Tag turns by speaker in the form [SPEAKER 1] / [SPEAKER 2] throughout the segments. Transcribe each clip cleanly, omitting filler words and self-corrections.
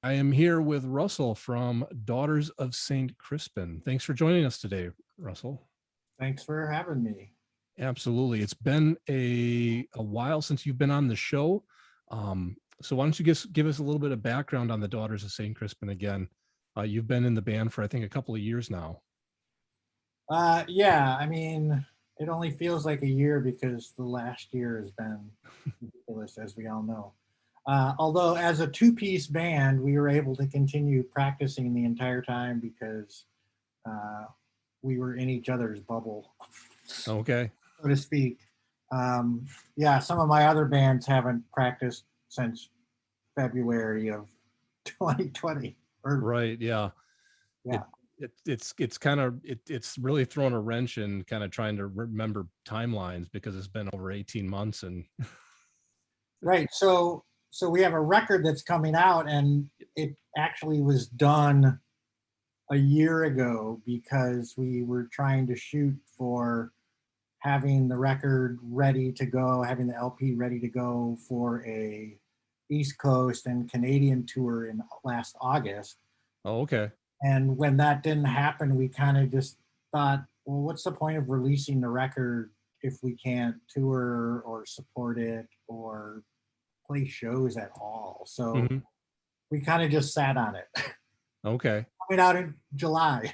[SPEAKER 1] I am here with Russell from Daughters of St. Crispin. Thanks for joining us today, Russell.
[SPEAKER 2] Thanks for having me.
[SPEAKER 1] Absolutely. It's been a while since you've been on the show. So why don't you give us a little bit of background on the Daughters of St. Crispin again? You've been in the band for, I think, a couple of years now.
[SPEAKER 2] Yeah, I mean, it only feels like a year because the last year has been ridiculous, as we all know. Although, as a two-piece band, we were able to continue practicing the entire time because uh, we were in each other's bubble,
[SPEAKER 1] Okay.
[SPEAKER 2] so to speak. Yeah, some of my other bands haven't practiced since February of 2020. Or
[SPEAKER 1] Right. Yeah.
[SPEAKER 2] yeah,
[SPEAKER 1] It, it's kind of it's really thrown a wrench in kind of trying to remember timelines because it's been over 18 months and
[SPEAKER 2] right. So we have a record that's coming out, and it actually was done a year ago because we were trying to shoot for having the record ready to go, having the LP ready to go for a East Coast and Canadian tour in last August.
[SPEAKER 1] oh, okay.
[SPEAKER 2] And when that didn't happen, we kind of just thought, well, what's the point of releasing the record if we can't tour or support it or play shows at all? So
[SPEAKER 1] Hmm.
[SPEAKER 2] we kind of just sat on it.
[SPEAKER 1] Okay.
[SPEAKER 2] Coming out in July.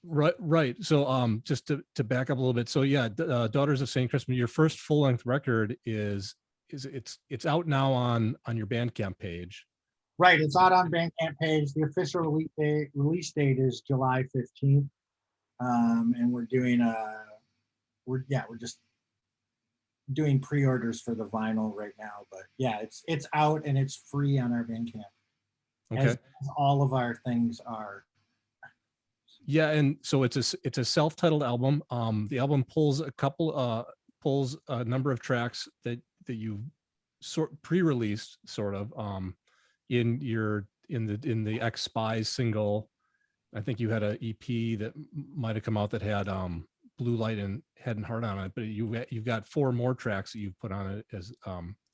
[SPEAKER 1] Right, right. So, just to back up a little bit. So, yeah, Daughters of Saint Crispin, your first full length record is it's out now on your Bandcamp page.
[SPEAKER 2] Right, it's out on Bandcamp page. The official release date is July 15th. And we're just doing pre-orders for the vinyl right now. But yeah, it's out and it's free on our Bandcamp,
[SPEAKER 1] Okay.
[SPEAKER 2] as all of our things are.
[SPEAKER 1] Yeah, and so it's a self-titled album. The album pulls a number of tracks that you pre-released sort of in the X Spies single. I think you had an EP that might have come out that had Blue Light and Head and Heart on it, but you've got four more tracks that you've put on it as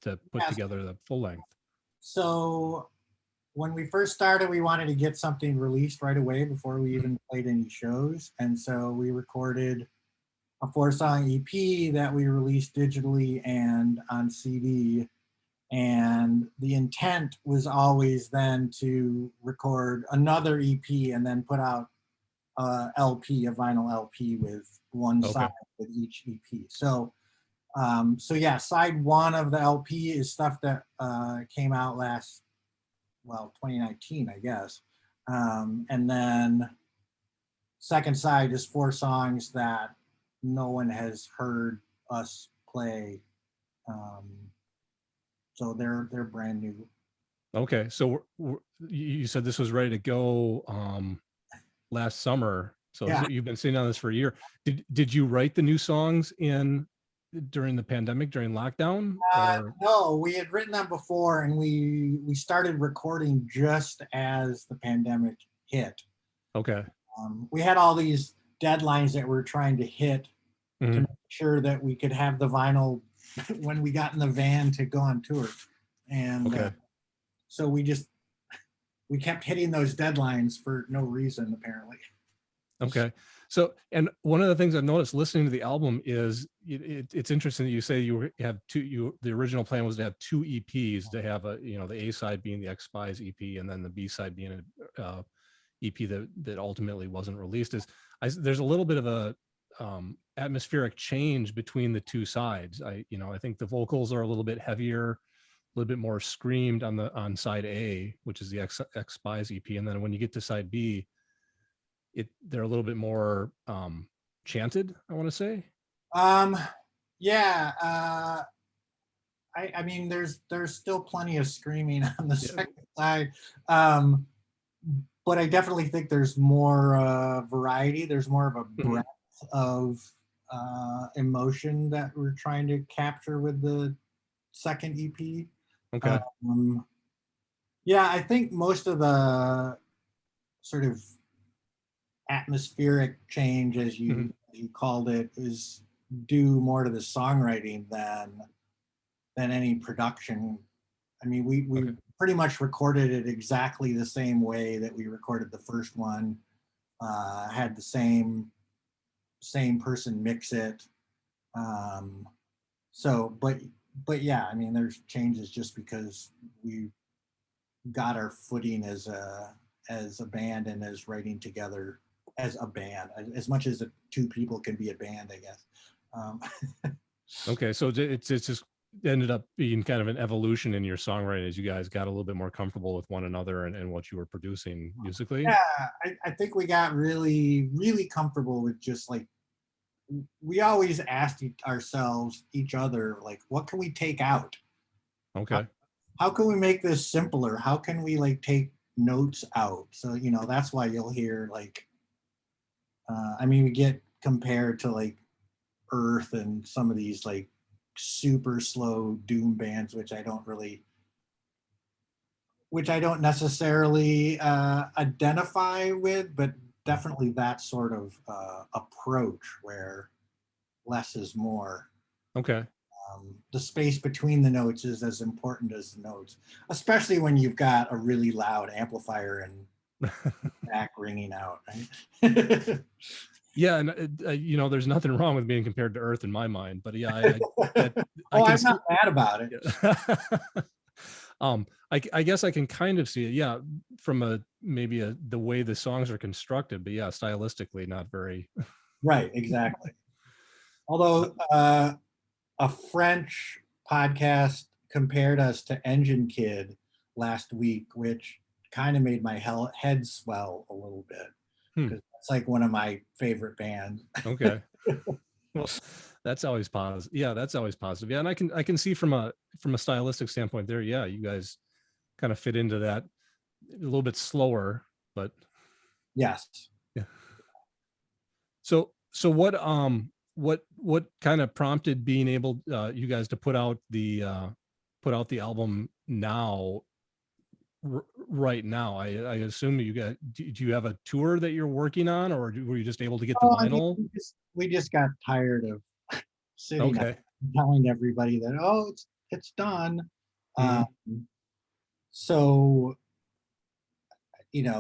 [SPEAKER 1] to put
[SPEAKER 2] Yeah,
[SPEAKER 1] together the full length.
[SPEAKER 2] so when we first started, we wanted to get something released right away before we even played any shows. And so we recorded a 4-song EP that we released digitally and on CD. And the intent was always then to record another EP and then put out a vinyl LP with one
[SPEAKER 1] Okay.
[SPEAKER 2] side with each EP. So yeah, side one of the LP is stuff that came out 2019, I guess. And then second side is 4 songs that no one has heard us play. Um, so they're brand new.
[SPEAKER 1] Okay. So you said this was ready to go last summer. So
[SPEAKER 2] Yeah.
[SPEAKER 1] you've been sitting on this for a year. Did you write the new songs during the pandemic, during lockdown, or?
[SPEAKER 2] No, we had written them before, and we started recording just as the pandemic hit.
[SPEAKER 1] Okay.
[SPEAKER 2] We had all these deadlines that we're trying to hit to
[SPEAKER 1] Mhm.
[SPEAKER 2] make sure that we could have the vinyl when we got in the van to go on tour, and
[SPEAKER 1] Okay.
[SPEAKER 2] so we kept hitting those deadlines for no reason apparently.
[SPEAKER 1] Okay. So, and one of the things I've noticed listening to the album is it's interesting that you say the original plan was to have two EPs, to have the A side being the X Spies EP and then the B side being a EP that ultimately wasn't released. There's a little bit of a atmospheric change between the two sides. I think the vocals are a little bit heavier, a little bit more screamed on side A, which is the X Spies EP, and then when you get to side B, they're a little bit more chanted, I want to say.
[SPEAKER 2] Um, yeah, I mean, there's still plenty of screaming on the
[SPEAKER 1] Yeah.
[SPEAKER 2] second side, um, but I definitely think there's more variety. There's more of a
[SPEAKER 1] Mhm.
[SPEAKER 2] breadth of emotion that we're trying to capture with the second EP.
[SPEAKER 1] Okay.
[SPEAKER 2] Um, yeah, I think most of the sort of atmospheric change, as
[SPEAKER 1] Mhm.
[SPEAKER 2] you called it, is due more to the songwriting than any production I mean, we
[SPEAKER 1] Okay.
[SPEAKER 2] pretty much recorded it exactly the same way that we recorded the first one. Had the same person mix it. Um, so, but yeah, I mean, there's changes just because we got our footing as a band and as writing together as a band, as much as two people can be a band, I guess. Um,
[SPEAKER 1] Okay. So it's just ended up being kind of an evolution in your songwriting as you guys got a little bit more comfortable with one another and what you were producing musically.
[SPEAKER 2] yeah, I think we got really, really comfortable with just like, we always asked ourselves, each other, like, what can we take out? How,
[SPEAKER 1] Okay.
[SPEAKER 2] how can we make this simpler? How can we like take notes out? So, that's why you'll hear like, I mean, we get compared to like Earth and some of these like super slow doom bands, which I don't necessarily identify with, but definitely that sort of approach where less is more.
[SPEAKER 1] Okay.
[SPEAKER 2] The space between the notes is as important as the notes, especially when you've got a really loud amplifier and back ringing out. Right?
[SPEAKER 1] Yeah, and there's nothing wrong with being compared to Earth in my mind, but yeah, that I
[SPEAKER 2] Oh,
[SPEAKER 1] can
[SPEAKER 2] I'm
[SPEAKER 1] see.
[SPEAKER 2] not mad about it.
[SPEAKER 1] Yeah. I guess I can kind of see it. Yeah, from maybe the way the songs are constructed, but yeah, stylistically not very.
[SPEAKER 2] Right, exactly. Although a French podcast compared us to Engine Kid last week, which kind of made my head swell a little bit
[SPEAKER 1] Hmm,
[SPEAKER 2] because that's like one of my favorite bands.
[SPEAKER 1] okay. Well, that's always positive. Yeah, that's always positive. Yeah, and I can see from a stylistic standpoint there. Yeah, you guys kind of fit into that a little bit slower, but
[SPEAKER 2] Yes.
[SPEAKER 1] yeah. So what kind of prompted being able you guys to put out the album now right now? I assume you got do you have a tour that you're working on, or were you just able to get the
[SPEAKER 2] Oh, I mean,
[SPEAKER 1] vinyl?
[SPEAKER 2] we just got tired of sitting up
[SPEAKER 1] Okay.
[SPEAKER 2] and telling everybody that, oh, it's done.
[SPEAKER 1] Hmm.
[SPEAKER 2] Um, so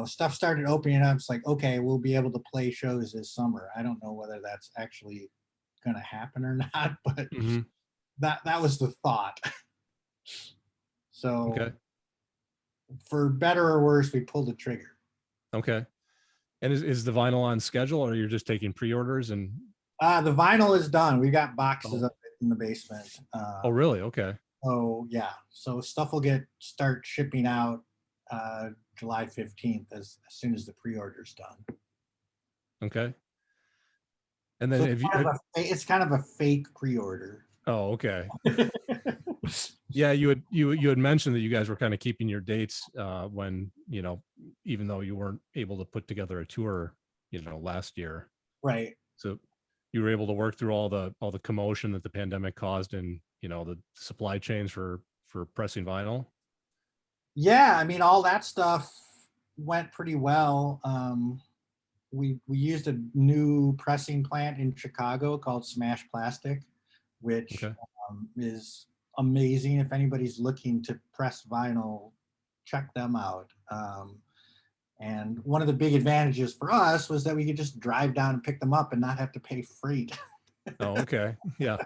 [SPEAKER 2] stuff started opening up. It's like, okay, we'll be able to play shows this summer. I don't know whether that's actually going to happen or not, but
[SPEAKER 1] Hmm.
[SPEAKER 2] that was the thought. So
[SPEAKER 1] Okay.
[SPEAKER 2] for better or worse, we pulled the trigger.
[SPEAKER 1] Okay. And is the vinyl on schedule, or you're just taking pre-orders and
[SPEAKER 2] The vinyl is done. We got boxes
[SPEAKER 1] oh,
[SPEAKER 2] of it in the basement.
[SPEAKER 1] oh really? Okay.
[SPEAKER 2] So yeah, so stuff will start shipping out July 15th as soon as the pre-order's done.
[SPEAKER 1] Okay. And then
[SPEAKER 2] So
[SPEAKER 1] have you
[SPEAKER 2] it's kind of a fake pre-order.
[SPEAKER 1] oh, okay. Yeah, you had mentioned that you guys were kind of keeping your dates when, even though you weren't able to put together a tour, last year.
[SPEAKER 2] Right.
[SPEAKER 1] So you were able to work through all the commotion that the pandemic caused and, the supply chains for pressing vinyl.
[SPEAKER 2] Yeah, I mean, all that stuff went pretty well. We used a new pressing plant in Chicago called Smash Plastic, which
[SPEAKER 1] Okay.
[SPEAKER 2] is amazing. If anybody's looking to press vinyl, check them out. And one of the big advantages for us was that we could just drive down and pick them up and not have to pay freight.
[SPEAKER 1] Oh, okay. Yeah.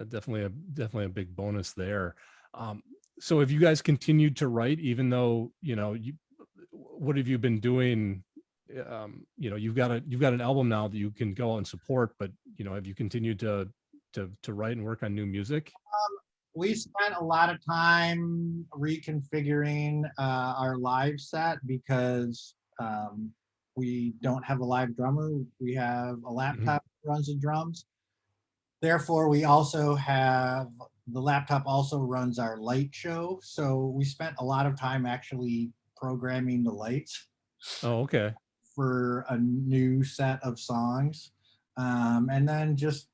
[SPEAKER 1] Definitely a big bonus there. Um, so have you guys continued to write, even though, what have you been doing? You've got an album now that you can go out and support, but have you continued to write and work on new music?
[SPEAKER 2] We spent a lot of time reconfiguring our live set because we don't have a live drummer. We have a
[SPEAKER 1] Mhm.
[SPEAKER 2] laptop that runs the drums. Therefore, we also have the laptop also runs our light show. So we spent a lot of time actually programming the lights
[SPEAKER 1] Oh, okay.
[SPEAKER 2] for a new set of songs. And then just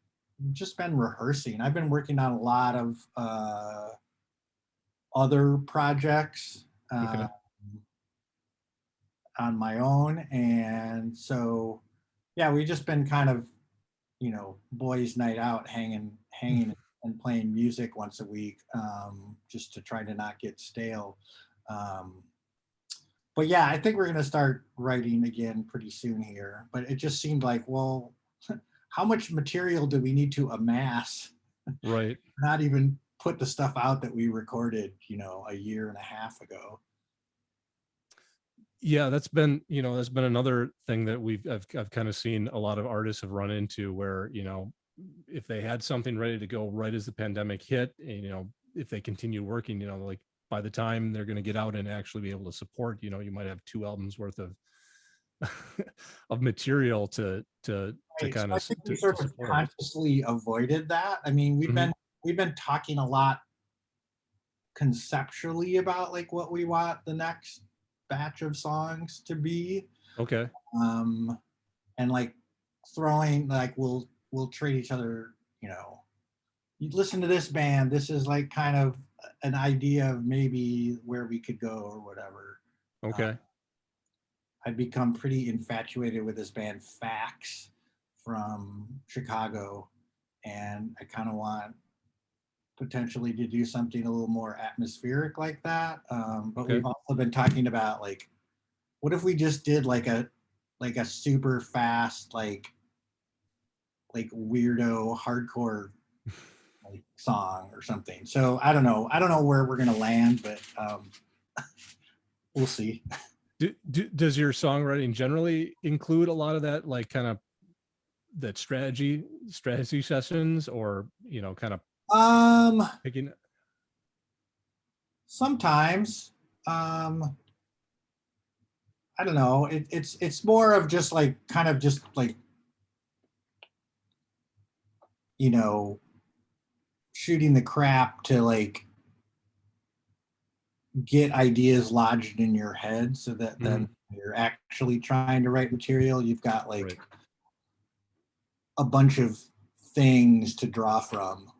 [SPEAKER 2] been rehearsing. I've been working on a lot of other projects uh,
[SPEAKER 1] Okay.
[SPEAKER 2] on my own, and so yeah, we just been kind of boys' night out, hanging and playing music once a week, just to try to not get stale. Um, but yeah, I think we're going to start writing again pretty soon here. But it just seemed like, well, how much material do we need to amass?
[SPEAKER 1] Right.
[SPEAKER 2] Not even put the stuff out that we recorded, a year and a half ago.
[SPEAKER 1] Yeah, that's been another thing that I've kind of seen a lot of artists have run into where, if they had something ready to go right as the pandemic hit, and, if they continue working, like by the time they're going to get out and actually be able to support, you might have 2 albums worth of of material to
[SPEAKER 2] Right. So
[SPEAKER 1] kind
[SPEAKER 2] I
[SPEAKER 1] of
[SPEAKER 2] think we
[SPEAKER 1] to
[SPEAKER 2] sort of
[SPEAKER 1] support.
[SPEAKER 2] consciously avoided that. I mean,
[SPEAKER 1] Mhm.
[SPEAKER 2] we've been talking a lot conceptually about like what we want the next batch of songs to be.
[SPEAKER 1] Okay.
[SPEAKER 2] Um, and like throwing like we'll trade each other, you listen to this band, this is like kind of an idea of maybe where we could go or whatever. Uh,
[SPEAKER 1] Okay.
[SPEAKER 2] I've become pretty infatuated with this band Fax from Chicago, and I kind of want potentially to do something a little more atmospheric like that. But
[SPEAKER 1] Okay.
[SPEAKER 2] we've also been talking about like, what if we just did like a super fast like weirdo hardcore like song or something. So I don't know. I don't know where we're gonna land, but we'll see.
[SPEAKER 1] Does your songwriting generally include a lot of that, like kind of that strategy sessions, or kind of
[SPEAKER 2] Um,
[SPEAKER 1] picking?
[SPEAKER 2] Sometimes, um, I don't know. It's more of just like kind of just like you know shooting the crap to like get ideas lodged in your head, so that then
[SPEAKER 1] Mhm.
[SPEAKER 2] you're actually trying to write material. You've got
[SPEAKER 1] Right.
[SPEAKER 2] like a bunch of things to draw from.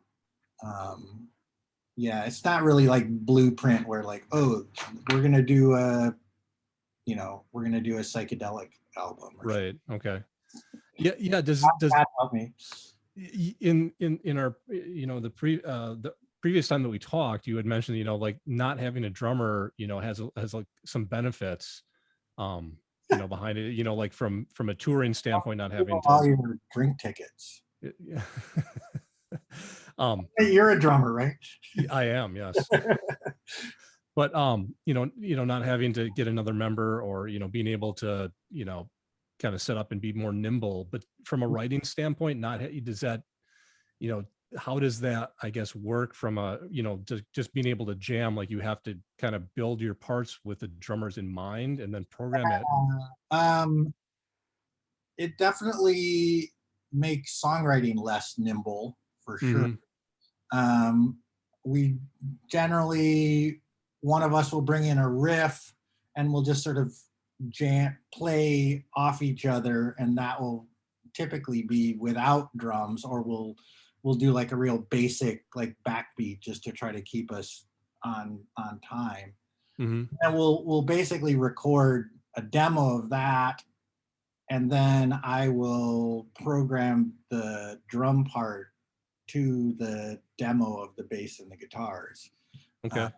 [SPEAKER 2] Um, yeah, it's not really like blueprint where like, oh, we're gonna do a, we're gonna do a psychedelic album or something.
[SPEAKER 1] Right. Okay. Yeah. Yeah. Does
[SPEAKER 2] God help me.
[SPEAKER 1] in our, the previous time that we talked, you had mentioned, like not having a drummer, has like some benefits, um, behind it, like from a touring standpoint, not having to,
[SPEAKER 2] All your drink tickets.
[SPEAKER 1] yeah. um,
[SPEAKER 2] Hey, you're a drummer, right?
[SPEAKER 1] I am, yes. But not having to get another member, or being able to kind of set up and be more nimble. But from a writing standpoint, not does that, you know how does that, I guess, work from a, just being able to jam, like you have to kind of build your parts with the drummers in mind and then program it.
[SPEAKER 2] Um, it definitely makes songwriting less nimble for sure.
[SPEAKER 1] Hmm.
[SPEAKER 2] Um, we generally, one of us will bring in a riff and we'll just sort of play off each other, and that will typically be without drums, or we'll do like a real basic like backbeat just to try to keep us on time.
[SPEAKER 1] Hmm.
[SPEAKER 2] And we'll basically record a demo of that, and then I will program the drum part to the demo of the bass and the guitars, uh,
[SPEAKER 1] Okay.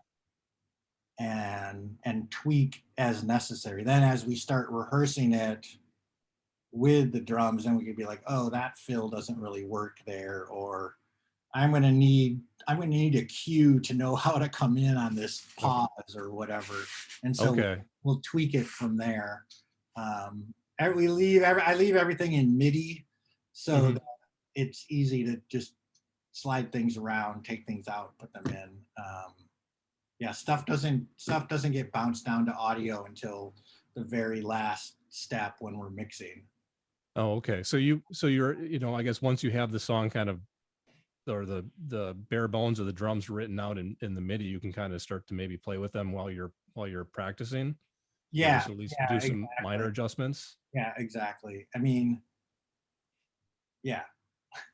[SPEAKER 2] and tweak as necessary. Then as we start rehearsing it with the drums, then we could be like, oh, that fill doesn't really work there, or I'm gonna need a cue to know how to come in on this
[SPEAKER 1] Okay.
[SPEAKER 2] pause or whatever, and so
[SPEAKER 1] Okay.
[SPEAKER 2] we'll tweak it from there. I leave everything in MIDI, so
[SPEAKER 1] Hmm.
[SPEAKER 2] that it's easy to just slide things around, take things out, put them in. Yeah, stuff doesn't get bounced down to audio until the very last step when we're mixing.
[SPEAKER 1] Oh, okay. So you're, I guess once you have the song kind of, or the bare bones of the drums written out in the MIDI, you can kind of start to maybe play with them while you're practicing, or
[SPEAKER 2] Yeah,
[SPEAKER 1] just at least
[SPEAKER 2] yeah,
[SPEAKER 1] do some minor
[SPEAKER 2] exactly.
[SPEAKER 1] adjustments.
[SPEAKER 2] Yeah, exactly. I mean, yeah.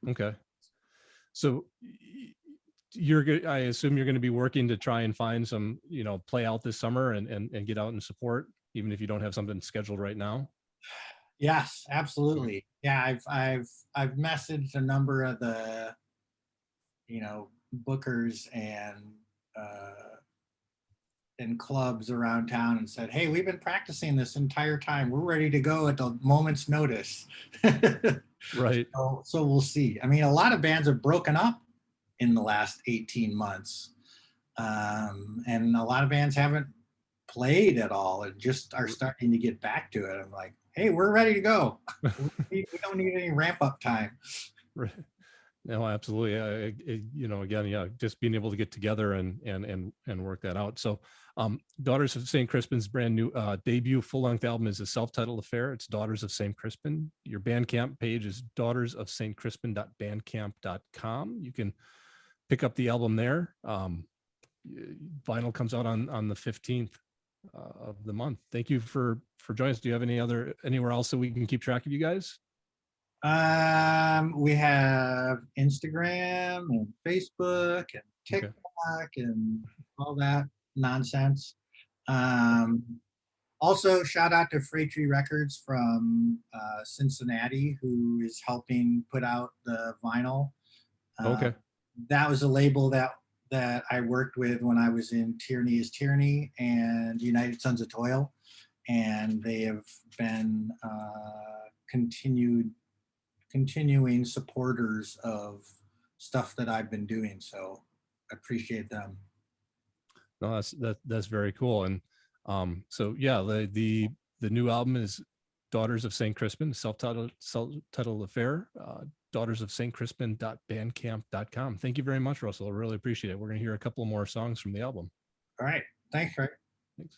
[SPEAKER 1] Okay. So you're good. I assume you're going to be working to try and find some, play out this summer, and get out and support, even if you don't have something scheduled right now.
[SPEAKER 2] Yes,
[SPEAKER 1] Okay.
[SPEAKER 2] absolutely. Yeah, I've messaged a number of the bookers and clubs around town and said, "Hey, we've been practicing this entire time. We're ready to go at the moment's notice."
[SPEAKER 1] Right.
[SPEAKER 2] So we'll see. I mean, a lot of bands have broken up in the last 18 months. And a lot of bands haven't played at all and just are starting to get back to it. I'm like, hey, we're ready to go. We don't need any ramp up time.
[SPEAKER 1] Right. No, absolutely. Again, yeah, just being able to get together and work that out. So, Daughters of St. Crispin's brand new debut full-length album is a self-titled affair. It's Daughters of St. Crispin. Your Bandcamp page is daughtersofstcrispin.bandcamp.com. You can pick up the album there. Vinyl comes out on the 15th of the month. Thank you for joining us. Do you have anywhere else that we can keep track of you guys?
[SPEAKER 2] We have Instagram and Facebook and TikTok and all that nonsense. Also, shout out to Freight Tree Records from Cincinnati, who is helping put out the vinyl.
[SPEAKER 1] Okay.
[SPEAKER 2] That was a label that I worked with when I was in Tyranny is Tyranny and United Sons of Toil, and they have been continuing supporters of stuff that I've been doing. So I appreciate them.
[SPEAKER 1] No, that's very cool. And so yeah, the new album is Daughters of St. Crispin, self-titled affair. Daughters of St. Crispin.bandcamp.com. Thank you very much, Russell. I really appreciate it. We're going to hear a couple more songs from the album.
[SPEAKER 2] All right. Thanks, Rick.
[SPEAKER 1] Thanks.